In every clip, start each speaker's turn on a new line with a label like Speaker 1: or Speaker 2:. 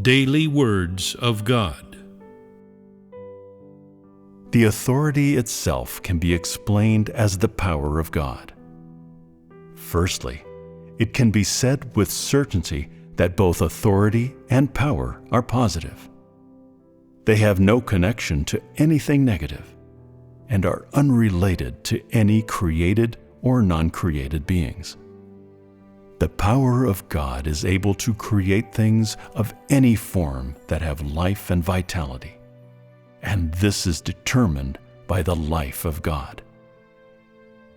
Speaker 1: Daily Words of God.
Speaker 2: The authority itself can be explained as the power of God. Firstly, it can be said with certainty that both authority and power are positive. They have no connection to anything negative and are unrelated to any created or non-created beings. The power of God is able to create things of any form that have life and vitality, and this is determined by the life of God.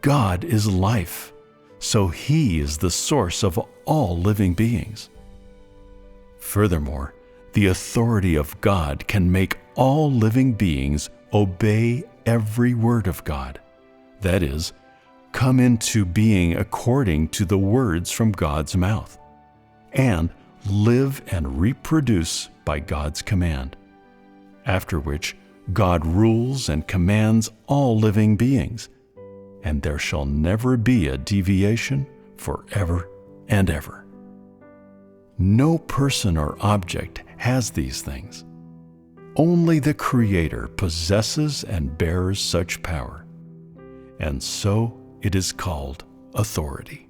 Speaker 2: God is life, so He is the source of all living beings. Furthermore, the authority of God can make all living beings obey every word of God, that is, come into being according to the words from God's mouth, and live and reproduce by God's command, after which God rules and commands all living beings, and there shall never be a deviation forever and ever. No person or object has these things. Only the Creator possesses and bears such power, and so it is called authority.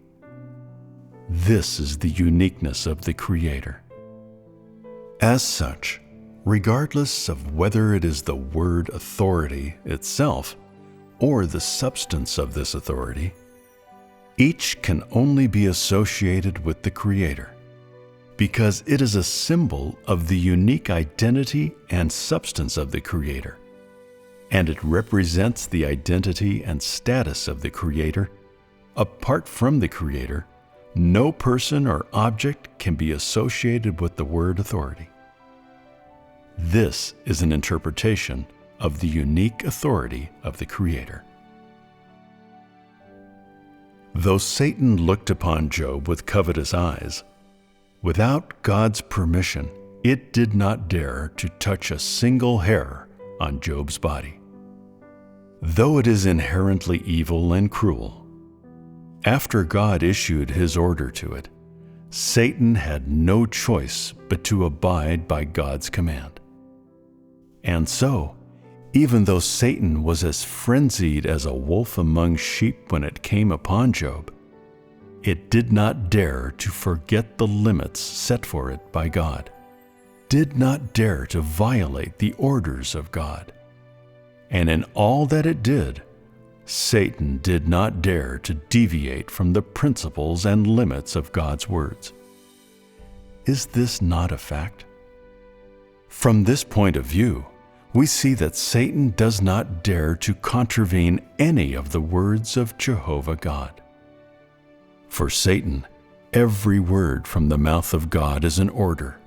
Speaker 2: This is the uniqueness of the Creator. As such, regardless of whether it is the word authority itself or the substance of this authority, each can only be associated with the Creator, because it is a symbol of the unique identity and substance of the Creator, and it represents the identity and status of the Creator. Apart from the Creator, no person or object can be associated with the word authority. This is an interpretation of the unique authority of the Creator. Though Satan looked upon Job with covetous eyes, without God's permission, it did not dare to touch a single hair on Job's body. Though it is inherently evil and cruel, after God issued His order to it, Satan had no choice but to abide by God's command. And so, even though Satan was as frenzied as a wolf among sheep when it came upon Job, it did not dare to forget the limits set for it by God, did not dare to violate the orders of God. And in all that it did, Satan did not dare to deviate from the principles and limits of God's words. Is this not a fact? From this point of view, we see that Satan does not dare to contravene any of the words of Jehovah God. For Satan, every word from the mouth of God is an order,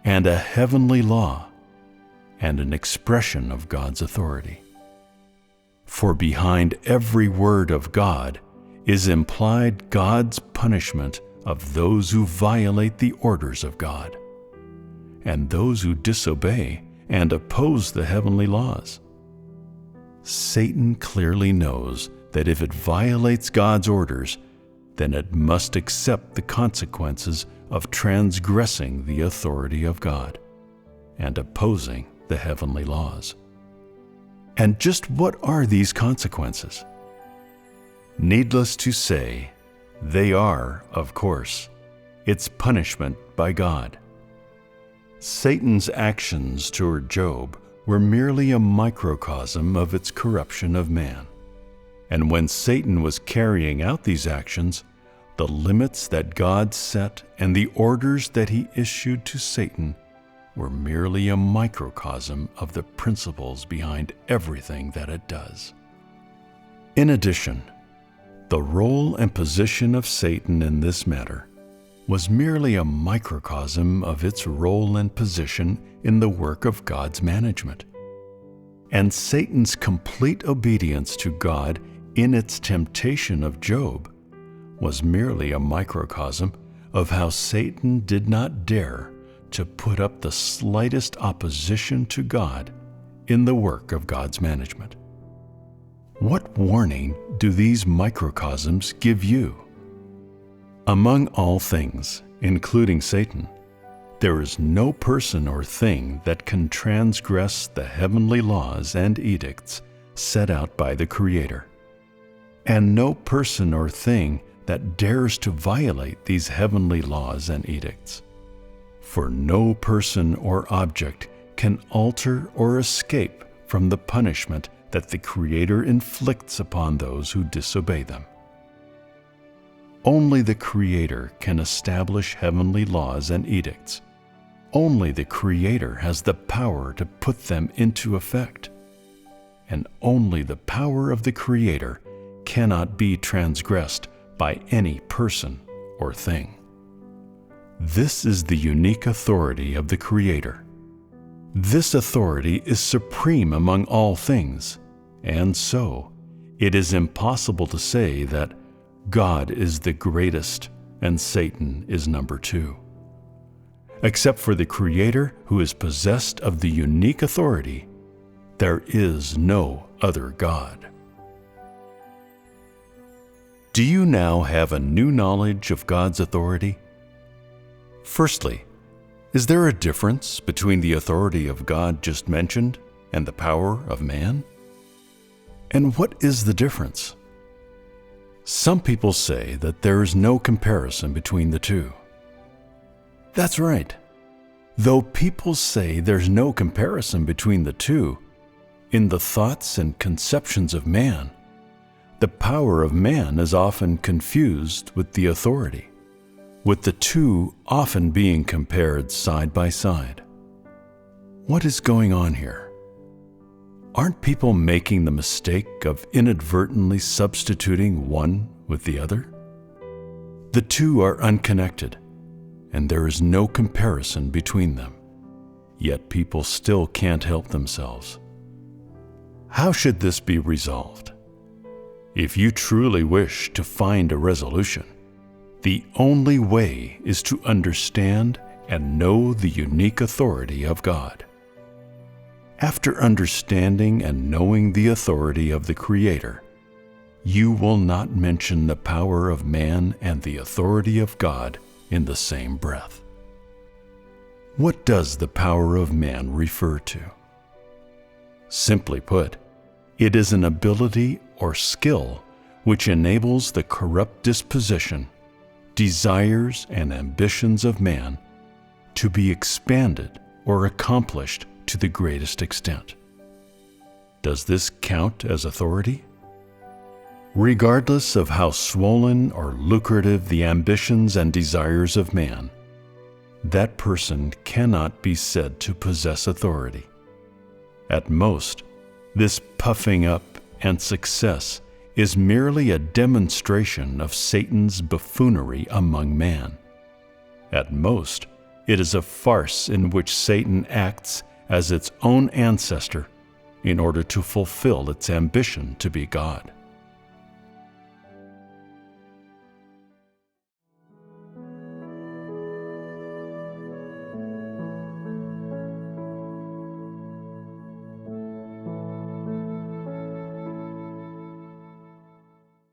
Speaker 2: and a heavenly law, and an expression of God's authority. For behind every word of God is implied God's punishment of those who violate the orders of God, and those who disobey and oppose the heavenly laws. Satan clearly knows that if it violates God's orders, then it must accept the consequences of transgressing the authority of God and opposing the heavenly laws. And just what are these consequences? Needless to say, they are, of course, its punishment by God. Satan's actions toward Job were merely a microcosm of its corruption of man. And when Satan was carrying out these actions, the limits that God set and the orders that He issued to Satan were merely a microcosm of the principles behind everything that it does. In addition, the role and position of Satan in this matter was merely a microcosm of its role and position in the work of God's management. And Satan's complete obedience to God in its temptation of Job was merely a microcosm of how Satan did not dare to put up the slightest opposition to God in the work of God's management. What warning do these microcosms give you? Among all things, including Satan, there is no person or thing that can transgress the heavenly laws and edicts set out by the Creator, and no person or thing that dares to violate these heavenly laws and edicts. For no person or object can alter or escape from the punishment that the Creator inflicts upon those who disobey them. Only the Creator can establish heavenly laws and edicts. Only the Creator has the power to put them into effect. And only the power of the Creator cannot be transgressed by any person or thing. This is the unique authority of the Creator. This authority is supreme among all things, and so it is impossible to say that God is the greatest and Satan is number two. Except for the Creator who is possessed of the unique authority, there is no other God. Do you now have a new knowledge of God's authority? Firstly, is there a difference between the authority of God just mentioned and the power of man? And what is the difference? Some people say that there is no comparison between the two. That's right. Though people say there's no comparison between the two, in the thoughts and conceptions of man, the power of man is often confused with the authority, with the two often being compared side by side. What is going on here? Aren't people making the mistake of inadvertently substituting one with the other? The two are unconnected, and there is no comparison between them. Yet people still can't help themselves. How should this be resolved? If you truly wish to find a resolution, the only way is to understand and know the unique authority of God. After understanding and knowing the authority of the Creator, you will not mention the power of man and the authority of God in the same breath. What does the power of man refer to? Simply put, it is an ability or skill which enables the corrupt disposition, desires, and ambitions of man to be expanded or accomplished to the greatest extent. Does this count as authority? Regardless of how swollen or lucrative the ambitions and desires of man, that person cannot be said to possess authority. At most, this puffing up and success is merely a demonstration of Satan's buffoonery among man. At most, it is a farce in which Satan acts as its own ancestor in order to fulfill its ambition to be God.